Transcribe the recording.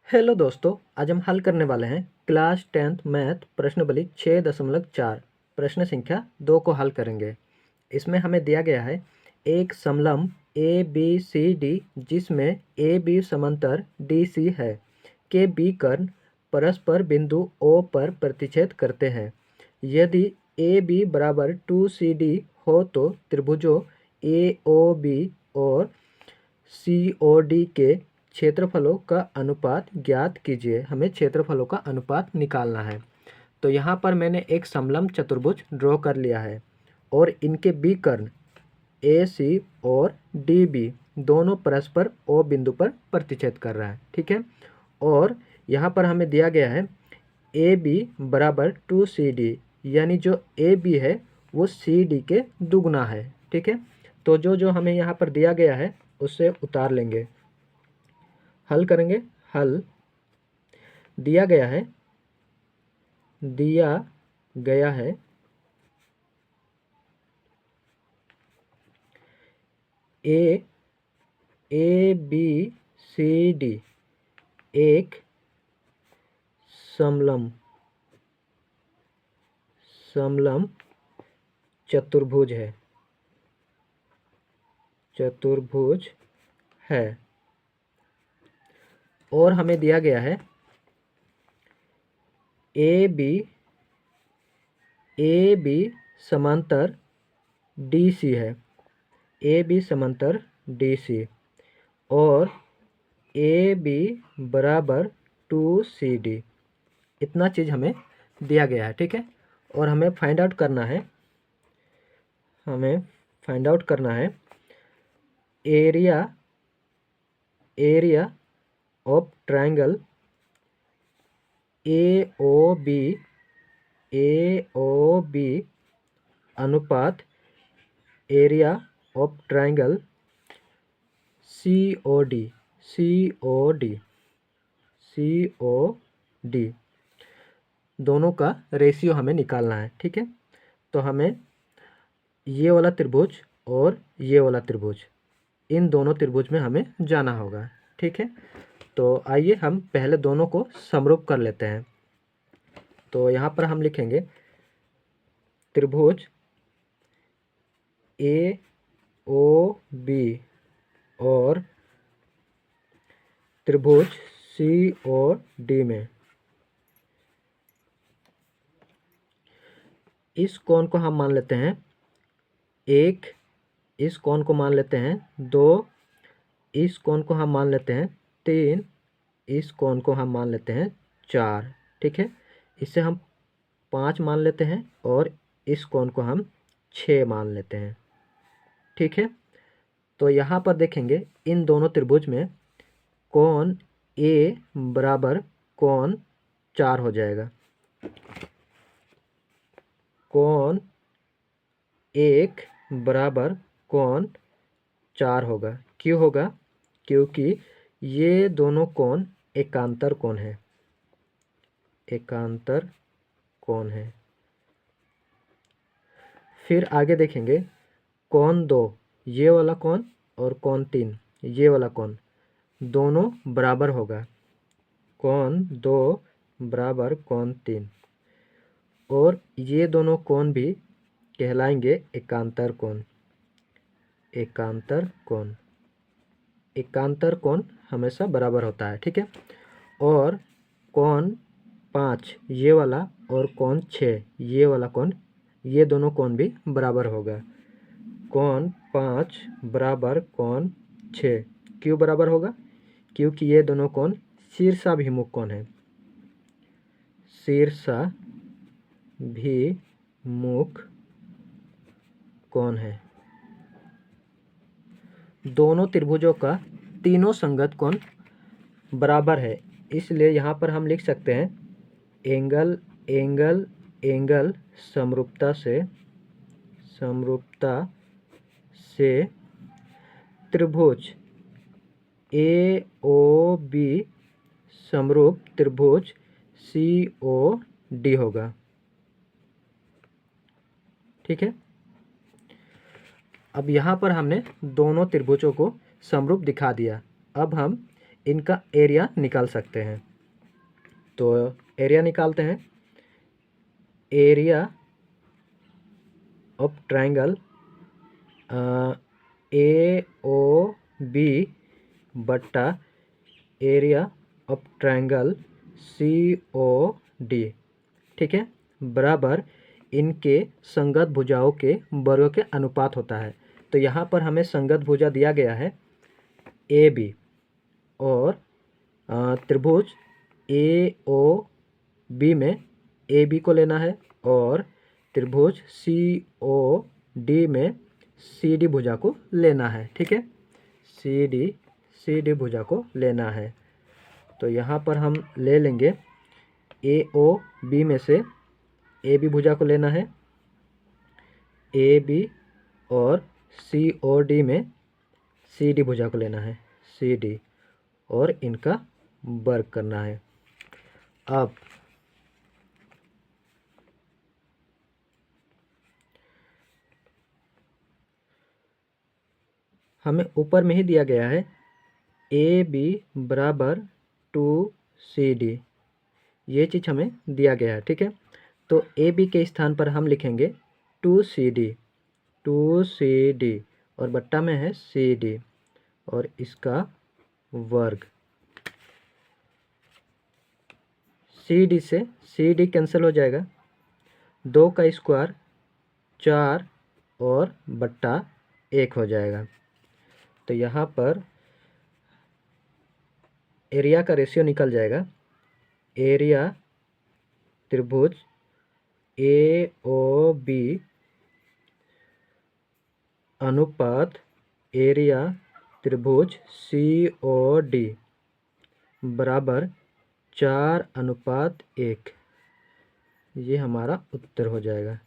Hello दोस्तों, आज हम हल करने वाले हैं क्लास 10th मैथ प्रश्नवली 6.4 प्रश्न संख्या 2 को हल करेंगे। इसमें हमें दिया गया है एक समलंब ए बी सी डी जिसमें ए बी समांतर डी सी है के बी कर्ण परस्पर बिंदु ओ पर प्रतिच्छेद करते हैं। यदि ए बी बराबर 2 सी डी हो तो त्रिभुजों ए ओ बी और सी ओ डी के क्षेत्रफलों का अनुपात ज्ञात कीजिए। हमें क्षेत्रफलों का अनुपात निकालना है। तो यहाँ पर मैंने एक समलंब चतुर्भुज ड्रॉ कर लिया है और इनके बी कर्ण ए सी और डी बी दोनों परस्पर ओ बिंदु पर प्रतिच्छेद कर रहा है। ठीक है। और यहाँ पर हमें दिया गया है ए बी बराबर 2 सी डी, यानी जो ए बी है वो सी डी के दुगना है। ठीक है। तो जो जो हमें यहाँ पर दिया गया है उससे उतार लेंगे, हल करेंगे। हल दिया गया है ए बी सी डी एक समलंब चतुर्भुज है और हमें दिया गया है ए बी समांतर डी सी है, ए बी समांतर डी सी और ए बी बराबर 2 सी डी। इतना चीज़ हमें दिया गया है। ठीक है। और हमें फाइंड आउट करना है area of triangle A O B अनुपात area of triangle C O D दोनों का रेशियो हमें निकालना है। ठीक है। तो हमें ये वाला त्रिभुज और ये वाला त्रिभुज, इन दोनों त्रिभुज में हमें जाना होगा। ठीक है। तो आइए हम पहले दोनों को समरूप कर लेते हैं। तो यहाँ पर हम लिखेंगे त्रिभुज ए ओ बी और त्रिभुज सी और डी में इस कोण को हम मान लेते हैं 1, इस कोण को मान लेते हैं 2, इस कोण को हम मान लेते हैं 3, इस कोण को हम मान लेते हैं 4। ठीक है। इसे हम 5 मान लेते हैं और इस कोण को हम 6 मान लेते हैं। ठीक है। तो यहाँ पर देखेंगे इन दोनों त्रिभुज में कोण ए बराबर कोण 4 हो जाएगा। कोण 1 बराबर कोण 4 होगा। क्यों होगा? क्योंकि ये दोनों कोण एकांतर कोण है। फिर आगे देखेंगे कोण 2, ये वाला कोण और कोण 3, ये वाला कोण दोनों बराबर होगा। कोण 2 बराबर कोण 3 और ये दोनों कोण भी कहलाएंगे एकांतर कोण हमेशा बराबर होता है। ठीक है। और कोण 5 ये वाला और कोण 6 ये वाला कोण, ये दोनों कोण भी बराबर होगा। कोण 5 बराबर कोण 6 क्यों बराबर होगा? क्योंकि ये दोनों कोण शीर्षाभिमुख कोण है। शीर्षाभिमुख कोण है। दोनों त्रिभुजों का तीनों संगत कोण बराबर है, इसलिए यहाँ पर हम लिख सकते हैं एंगल समरूपता से त्रिभुज ए ओ बी समरूप त्रिभुज सी ओ डी होगा। ठीक है। अब यहाँ पर हमने दोनों त्रिभुजों को समरूप दिखा दिया। अब हम इनका एरिया निकाल सकते हैं। तो एरिया निकालते हैं। Area of triangle A O B बट्टा area of triangle C O D, ठीक है, बराबर इनके संगत भुजाओं के वर्गों के अनुपात होता है। तो यहाँ पर हमें संगत भुजा दिया गया है ए बी, और त्रिभुज ए ओ बी में ए बी को लेना है, और त्रिभुज सी ओ डी में सी डी भुजा को लेना है, ठीक है, सी डी भुजा को लेना है। तो यहाँ पर हम ले लेंगे ए ओ बी में से ए बी भुजा को लेना है, ए बी, और सी ओ डी में सी डी भुजा को लेना है, सी डी, और इनका वर्ग करना है। अब हमें ऊपर में ही दिया गया है ए बी बराबर 2CD, ये चीज़ हमें दिया गया है, ठीक है। तो ए बी के स्थान पर हम लिखेंगे 2CD, और बट्टा में है CD, और इसका वर्ग। CD से CD कैंसिल हो जाएगा, 2 का स्क्वायर 4 और बट्टा 1 हो जाएगा। तो यहाँ पर एरिया का रेशियो निकल जाएगा। एरिया त्रिभुज ए ओ बी अनुपात एरिया त्रिभुज सी ओ डी बराबर 4:1। ये हमारा उत्तर हो जाएगा।